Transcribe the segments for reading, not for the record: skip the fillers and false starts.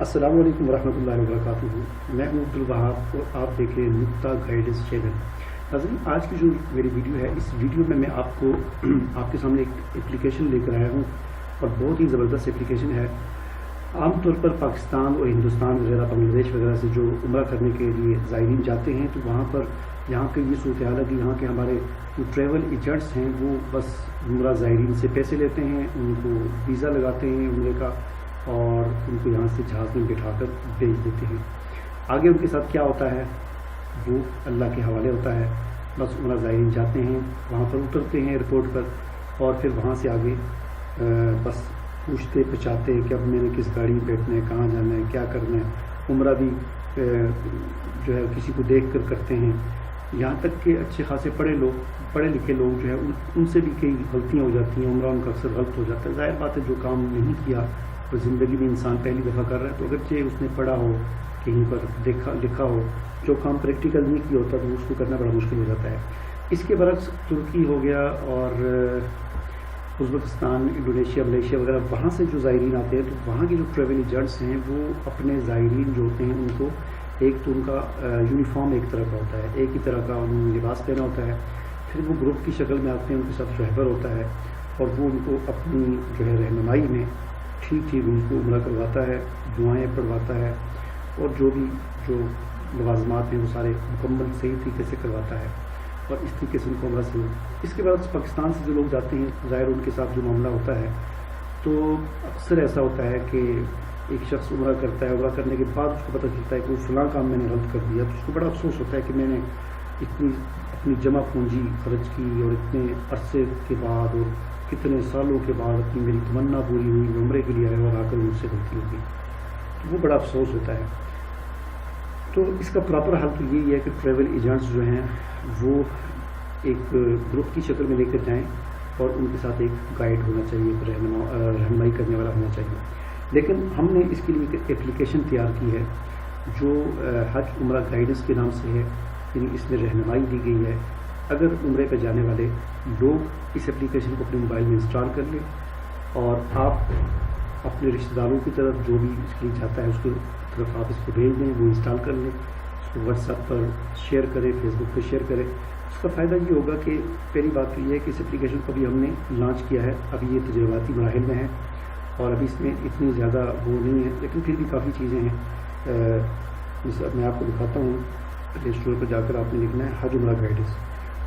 السلام علیکم ورحمۃ اللہ وبرکاتہ۔ میں ہوں عبدالوہاب اور آپ دیکھ رہے ہیں نقطہ گائیڈنس چینل۔ ناظرین، آج کی جو میری ویڈیو ہے، اس ویڈیو میں آپ کے سامنے ایک اپلیکیشن لے کر آیا ہوں اور بہت ہی زبردست اپلیکیشن ہے۔ عام طور پر پاکستان اور ہندوستان وغیرہ، بنگلہ دیش وغیرہ سے جو عمرہ کرنے کے لیے زائرین جاتے ہیں، تو وہاں پر یہاں کے یہ صورتحال ہے کہ یہاں کے ہمارے جو ٹریول ایجنٹس ہیں وہ بس عمرہ زائرین سے پیسے لیتے ہیں، ان کو ویزا لگاتے ہیں عمرے کا، اور ان کو یہاں سے جہاز میں بٹھا کر بھیج دیتے ہیں۔ آگے ان کے ساتھ کیا ہوتا ہے وہ اللہ کے حوالے ہوتا ہے۔ بس عمرہ زائرین جاتے ہیں، وہاں پر اترتے ہیں ایئرپورٹ پر، اور پھر وہاں سے آگے بس پوچھتے پچاتے کہ اب میں نے کس گاڑی میں بیٹھنا ہے، کہاں جانا ہے، کیا کرنا ہے۔ عمرہ بھی جو ہے کسی کو دیکھ کر کرتے ہیں، یہاں تک کہ اچھے خاصے پڑھے لکھے لوگ جو ہے ان سے بھی کئی غلطیاں ہو جاتی ہیں، عمرہ ان کا اکثر غلط ہو جاتا ہے۔ ظاہر بات ہے، جو کام نہیں کیا اور زندگی میں انسان پہلی دفعہ کر رہا ہے، تو اگرچہ اس نے پڑھا ہو، کہیں پر لکھا ہو، جو کام پریکٹیکل نہیں کیا ہوتا تو اس کو کرنا بڑا مشکل ہو جاتا ہے۔ اس کے برعکس ترکی ہو گیا اور ازبکستان، انڈونیشیا، ملیشیا وغیرہ، وہاں سے جو زائرین آتے ہیں، تو وہاں کے جو ٹریول ایجنٹس ہیں وہ اپنے زائرین جو ہوتے ہیں ان کو ایک تو ان کا یونیفارم ایک طرح کا ہوتا ہے، ایک ہی طرح کا انہوں نے لباس پہنا ہوتا ہے، پھر وہ گروپ کی شکل میں آتے ہیں، ان کے ساتھ رہبر ہوتا ہے، اور وہ ان کو اپنی جو ہے رہنمائی میں ٹھیک ان کو عمرہ کرواتا ہے، دعائیں پڑھواتا ہے، اور جو لوازمات ہیں وہ سارے مکمل صحیح طریقے سے کرواتا ہے، اور اس طریقے سے ان کو عمرہ سے۔ اس کے بعد پاکستان سے جو لوگ جاتے ہیں، ظاہر ان کے ساتھ جو معاملہ ہوتا ہے، تو اکثر ایسا ہوتا ہے کہ ایک شخص عمرہ کرتا ہے، عمرہ کرنے کے بعد اس کو پتہ چلتا ہے کہ وہ فلاں کام میں نے غلط کر دیا، تو اس کو بڑا افسوس ہوتا ہے کہ میں نے اتنی اپنی جمع پونجی خرچ کی، اور اتنے عرصے کے بعد اور کتنے سالوں کے بعد اپنی میری تمنا پوری ہوئی، میں عمرے کے لیے آیا اور آ کر مجھ سے غلطی ہو گئی، تو وہ بڑا افسوس ہوتا ہے۔ تو اس کا پراپر حل تو یہی ہے کہ ٹریول ایجنٹس جو ہیں وہ ایک گروپ کی شکل میں لے کر جائیں، اور ان کے ساتھ ایک گائیڈ ہونا چاہیے، رہنمائی کرنے والا ہونا چاہیے۔ لیکن ہم نے اس کے لیے ایک اپلیکیشن تیار کی ہے جو حج عمرہ گائیڈنس کے نام سے ہے، یعنی اس میں رہنمائی دی گئی ہے۔ اگر عمرے پہ جانے والے لوگ اس اپلیکیشن کو اپنے موبائل میں انسٹال کر لیں، اور آپ اپنے رشتہ داروں کی طرف جو بھی اس کے لیے چاہتا ہے اس کی طرف آپ اس کو بھیج دیں، وہ انسٹال کر لیں، اس کو واٹس ایپ پر شیئر کریں، فیس بک پہ شیئر کریں۔ اس کا فائدہ یہ ہوگا کہ پہلی بات تو یہ ہے کہ اس اپلیکیشن کو ابھی ہم نے لانچ کیا ہے، ابھی یہ تجرباتی مراحل میں ہے، اور ابھی اس میں اتنی زیادہ وہ نہیں ہے، لیکن پھر بھی کافی چیزیں ہیں۔ جیسے میں آپ کو دکھاتا ہوں، پلے اسٹور پر جا کر آپ نے لکھنا ہے حج عمرہ گائیڈنس،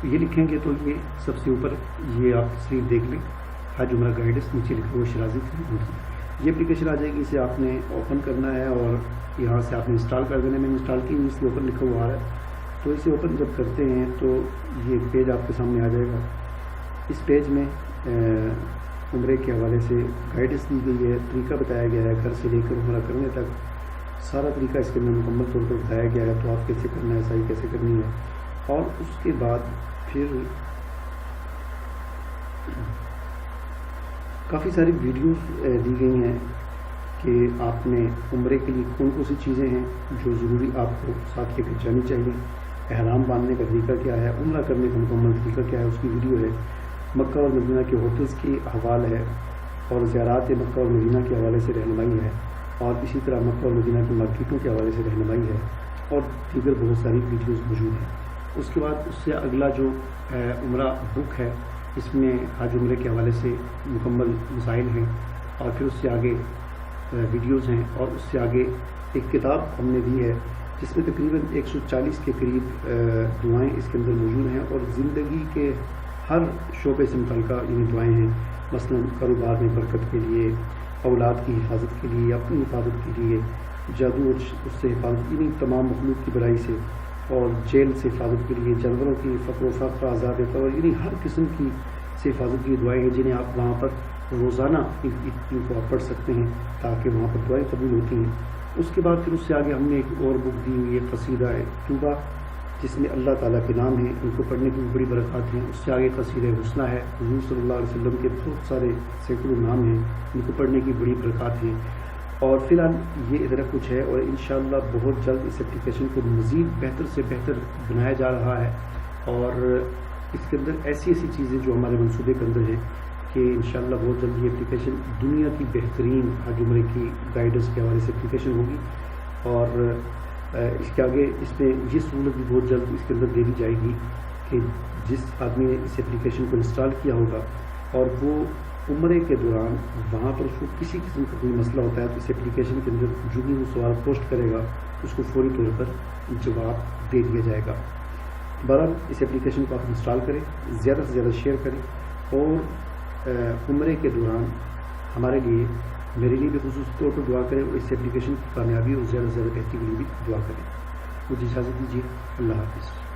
تو یہ لکھیں گے تو یہ سب سے اوپر یہ آپ تصویر دیکھ لیں، حج عمرہ گائیڈنس، نیچے لکھا ہوا شرازی تھی، یہ اپلیکیشن آ جائے گی۔ اسے آپ نے اوپن کرنا ہے اور یہاں سے آپ نے انسٹال کر دینا ہے۔ میں نے انسٹال کی، اس کے اوپر لکھا ہوا آ رہا ہے، تو اسے اوپن جب کرتے ہیں تو یہ پیج آپ کے سامنے آ جائے گا۔ اس پیج میں عمرے کے حوالے سے گائیڈنس دی گئی ہے، طریقہ بتایا گیا ہے، گھر سے لے کر عمرہ کرنے تک سارا طریقہ اس کے اندر مکمل طور پر بتایا گیا ہے، تو آپ کیسے کرنا ہے، صحیح کیسے کرنی ہے۔ اور اس کے بعد پھر کافی ساری ویڈیوز دی گئی ہیں کہ آپ نے عمرے کے لیے کون سی چیزیں ہیں جو ضروری آپ کو ساتھ لے کر جانی چاہیے، احرام باندھنے کا طریقہ کیا ہے، عمرہ کرنے کا مکمل طریقہ کیا ہے، اس کی ویڈیو ہے۔ مکہ اور مدینہ کے ہوٹلز کی حوالہ ہے، اور زیارات مکہ اور مدینہ کے حوالے سے رہنمائی ہے، اور اسی طرح مکہ اور مدینہ کی مارکیٹوں کے حوالے سے رہنمائی ہے، اور دیگر بہت ساری ویڈیوز موجود ہیں۔ اس کے بعد اس سے اگلا جو عمرہ بک ہے، اس میں حج عمرے کے حوالے سے مکمل مسائل ہیں، اور پھر اس سے آگے ویڈیوز ہیں، اور اس سے آگے ایک کتاب ہم نے دی ہے جس میں تقریباً 140 کے قریب دعائیں اس کے اندر موجود ہیں، اور زندگی کے ہر شعبے سے متعلقہ یعنی دعائیں ہیں، مثلا کاروبار میں برکت کے لیے، اولاد کی حفاظت کے لیے، اپنی حفاظت کے لیے، جادو اس سے حفاظت، یعنی تمام مخلوق کی برائی سے، اور جیل سے حفاظت کے لیے، جانوروں کی فقر و فاقہ، عذاب قبر، یعنی ہر قسم کی سے حفاظت کی دعائیں ہیں جنہیں آپ وہاں پر روزانہ ان کو آپ پڑھ سکتے ہیں، تاکہ وہاں پر دعائیں قبول ہوتی ہیں۔ اس کے بعد پھر اس سے آگے ہم نے ایک اور بک دی ہوئی ہے، قصیدہ توبہ، جس میں اللہ تعالیٰ کے نام ہیں، ان کو پڑھنے کی بڑی برکات ہیں۔ اس سے آگے قصیدہ حسنہ ہے، حضور صلی اللہ علیہ وسلم کے بہت سارے سینکڑوں نام ہیں، ان کو پڑھنے کی بڑی برکات ہیں۔ اور فی الحال یہ ادھر کچھ ہے، اور انشاءاللہ بہت جلد اس اپلیکیشن کو مزید بہتر سے بہتر بنایا جا رہا ہے، اور اس کے اندر ایسی چیزیں جو ہمارے منصوبے کے اندر ہیں کہ انشاءاللہ بہت جلد یہ اپلیکیشن دنیا کی بہترین حج عمرے کی گائیڈنس کے حوالے سے اپلیکیشن ہوگی، اور اس کے آگے اس میں یہ سہولت بھی بہت جلد اس کے اندر دے دی جائے گی کہ جس آدمی نے اس اپلیکیشن کو انسٹال کیا ہوگا اور وہ عمرے کے دوران وہاں پر اس کو کسی قسم کا کوئی مسئلہ ہوتا ہے تو اس اپلیکیشن کے اندر جو بھی وہ سوال پوسٹ کرے گا اس کو فوری طور پر جواب دے دیا جائے گا۔ بہرحال اس اپلیکیشن کو آپ انسٹال کریں، زیادہ سے زیادہ شیئر کریں، اور عمرے کے دوران ہمارے لیے، میرے لیے بھی خصوصی طور پر دعا کریں، اور اس اپلیکیشن کی کامیابی اور زیادہ سے زیادہ بہتری کے لیے بھی دعا کریں۔ مجھے اجازت دیجیے، اللہ حافظ۔